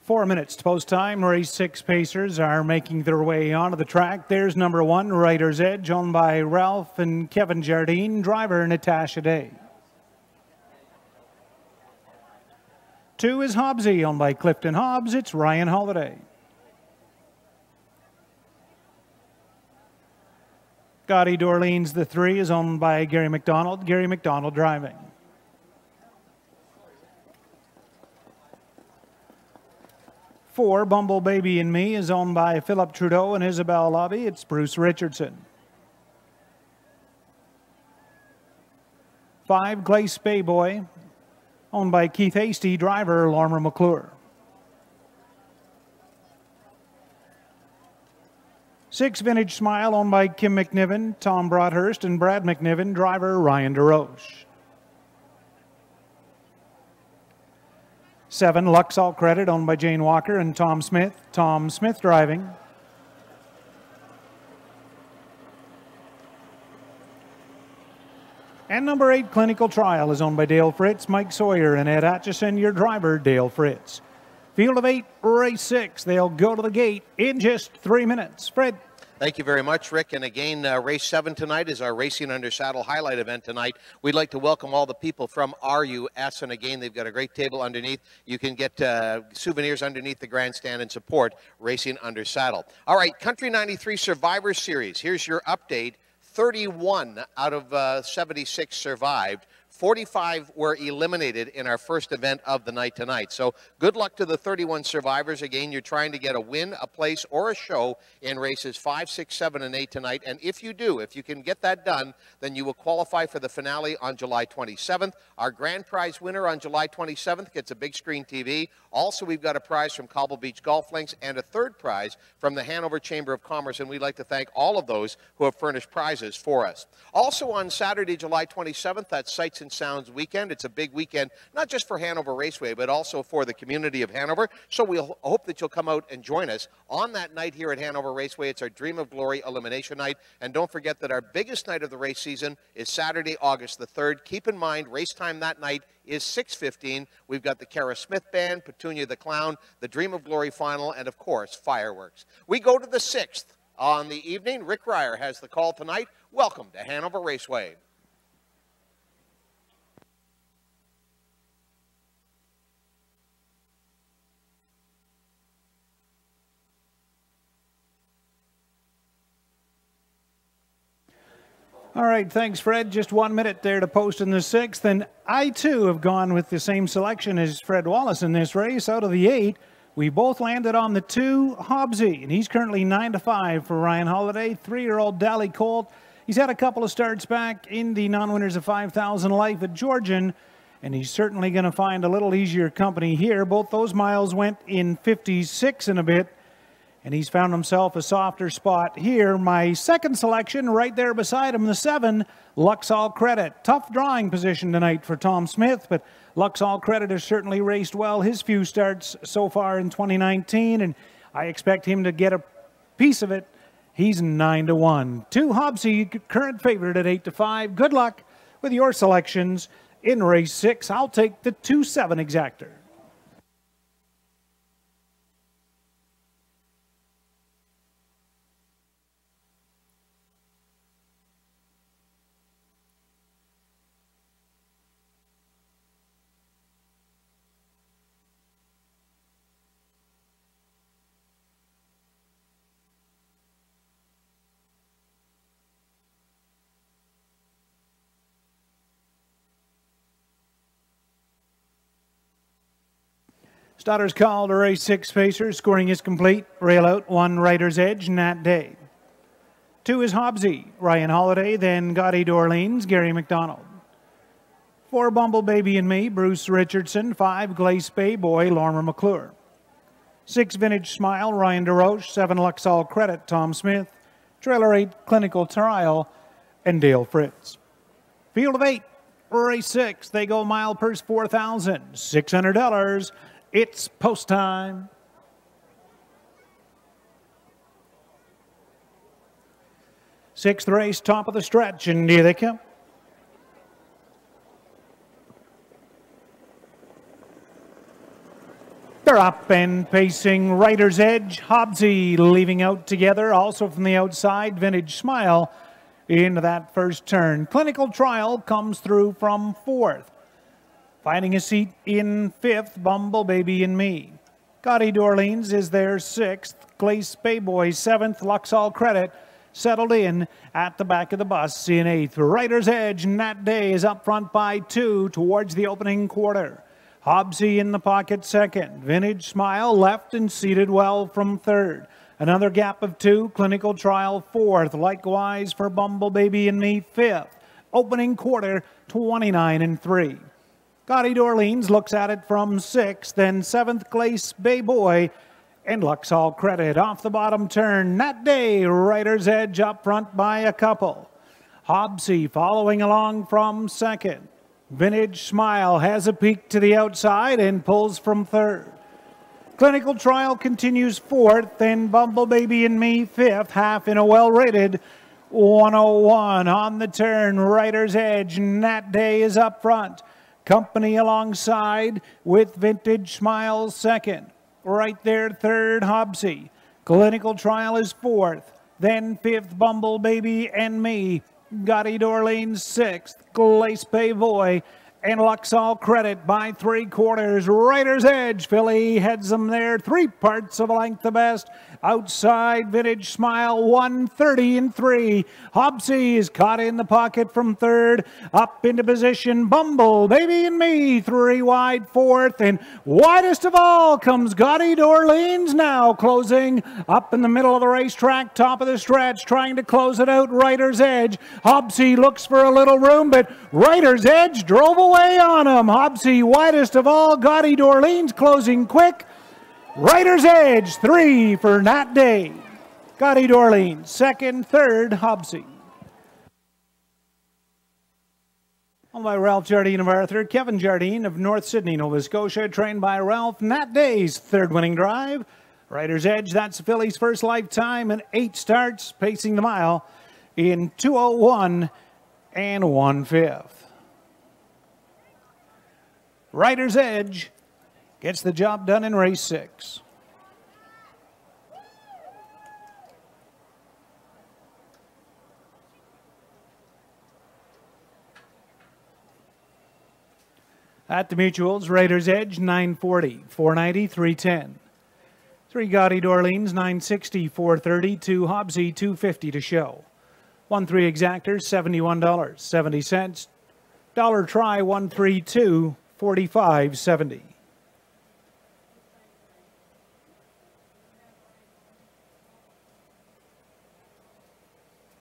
4 minutes to post time. Race 6 pacers are making their way onto the track. There's number 1, Writer's Edge, owned by Ralph and Kevin Jardine, driver Natasha Day. 2 is Hobbsy, owned by Clifton Hobbs. It's Ryan Holiday. Gotti d'Orleans, the 3, is owned by Gary McDonald. Gary McDonald driving. 4, Bumble Baby and Me, is owned by Philip Trudeau and Isabel Lobby. It's Bruce Richardson. 5, Glace Bay Boy, owned by Keith Hasty, driver Lormer McClure. 6, Vintage Smile, owned by Kim McNiven, Tom Broadhurst, and Brad McNiven, driver Ryan DeRoche. 7, Lux All Credit, owned by Jane Walker and Tom Smith. Tom Smith driving. 'And number 8, Clinical Trial, is owned by Dale Fritz, Mike Sawyer, and Ed Atchison, your driver, Dale Fritz. Field of 8, race 6. They'll go to the gate in just 3 minutes. Fred. Thank you very much, Rick. And again, race 7 tonight is our Racing Under Saddle highlight event tonight. We'd like to welcome all the people from RUS. And again, they've got a great table underneath. You can get souvenirs underneath the grandstand and support Racing Under Saddle. All right, Country 93 Survivor Series. Here's your update. 31 out of 76 survived. 45 were eliminated in our first event of the night tonight. So good luck to the 31 survivors. Again, you're trying to get a win, a place, or a show in races 5, 6, 7, and 8 tonight. And if you do, if you can get that done, then you will qualify for the finale on July 27th. Our grand prize winner on July 27th gets a big screen TV. Also, we've got a prize from Cobble Beach Golf Links and a third prize from the Hanover Chamber of Commerce. And we'd like to thank all of those who have furnished prizes for us. Also on Saturday, July 27th, that's Sights and Sounds weekend. It's a big weekend, not just for Hanover Raceway, but also for the community of Hanover. So we'll hope that you'll come out and join us on that night here at Hanover Raceway. It's our Dream of Glory Elimination Night. And don't forget that our biggest night of the race season is Saturday, August the 3rd. Keep in mind, race time that night is 6:15. We've got the Kara Smith Band, Petunia the Clown, the Dream of Glory Final, and of course, fireworks. We go to the 6th on the evening. Rick Ryer has the call tonight. Welcome to Hanover Raceway. All right, thanks, Fred. Just 1 minute there to post in the 6th. And I, too, have gone with the same selection as Fred Wallace in this race. Out of the 8, we both landed on the 2, Hobbsy. And he's currently 9-5 for Ryan Holiday. 3-year-old Dally Colt. He's had a couple of starts back in the non-winners of 5,000 life at Georgian. And he's certainly going to find a little easier company here. Both those miles went in 56 and a bit. And he's found himself a softer spot here. My second selection right there beside him, the 7, Lux All Credit. Tough drawing position tonight for Tom Smith, but Lux All Credit has certainly raced well his few starts so far in 2019, and I expect him to get a piece of it. He's 9-1. 2, Hobbsy, current favorite at 8-5. Good luck with your selections in race 6. I'll take the 2-7 exactor. Starters called to race 6 pacers. Scoring is complete. Rail out 1, Writer's Edge, Nat Day. 2 is Hobbsy, Ryan Holiday, then Gotti d'Orleans, Gary McDonald. 4, Bumble Baby and Me, Bruce Richardson. 5, Glace Bay Boy, Lormer McClure. 6, Vintage Smile, Ryan DeRoche. 7, Lux All Credit, Tom Smith. Trailer 8, Clinical Trial, and Dale Fritz. Field of 8, race 6. They go mile purse $4,600. It's post time. Sixth race, top of the stretch, and here they come. They're up and pacing Writer's Edge. Hobbsy leaving out together. Also from the outside, Vintage Smile into that first turn. Clinical Trial comes through from fourth. Finding a seat in fifth, Bumble Baby and Me. Gaudy d'Orleans is there sixth. Glace Bayboy seventh. Lux All Credit settled in at the back of the bus in eighth. Writer's Edge, Nat Day is up front by 2 towards the opening quarter. Hobbsy in the pocket second. Vintage Smile left and seated well from third. Another gap of 2. Clinical Trial fourth. Likewise for Bumble Baby and Me fifth. Opening quarter 29-3. Gaudy d'Orleans looks at it from sixth. Then seventh, Glace Bayboy and Lux All Credit. Off the bottom turn, Nat Day, Writer's Edge up front by a couple. Hobbsy following along from second. Vintage Smile has a peek to the outside and pulls from third. Clinical Trial continues fourth, then Bumble Baby and Me fifth, half in a well-rated 101. On the turn, Writer's Edge, Nat Day is up front. Company alongside with Vintage Smile second. Right there, third, Hobbsy. Clinical Trial is fourth. Then fifth, Bumble Baby and Me. Gaudy d'Orleans sixth. Glace Bayboy and Lux All Credit by 3/4. Writer's Edge, Philly heads them there. 3 parts of a length the best. Outside, Vintage Smile 130-3. Hobbsy is caught in the pocket from third. Up into position, Bumble Baby and Me 3 wide fourth. And widest of all comes Gaudy d'Orleans now closing up in the middle of the racetrack, top of the stretch, trying to close it out. Writer's Edge. Hobbsy looks for a little room, but Writer's Edge drove away on him. Hobbsy widest of all. Gaudy d'Orleans closing quick. Writer's Edge 3 for Nat Day. Gaudy d'Orleans second, third, Hobbsy. Owned by Ralph Jardine of Arthur, Kevin Jardine of North Sydney, Nova Scotia, trained by Ralph. Nat Day's third winning drive. Writer's Edge, that's Philly's first lifetime, and 8 starts, pacing the mile in 2:01 1/5. Writer's Edge gets the job done in race 6. At the mutuals, Writer's Edge 940, 490, 310. 3 Gaudy d'Orleans 960, 430, 2 Hobbsy 250 to show. 1-3 exactors $71.70. Dollar try 132, 45.70.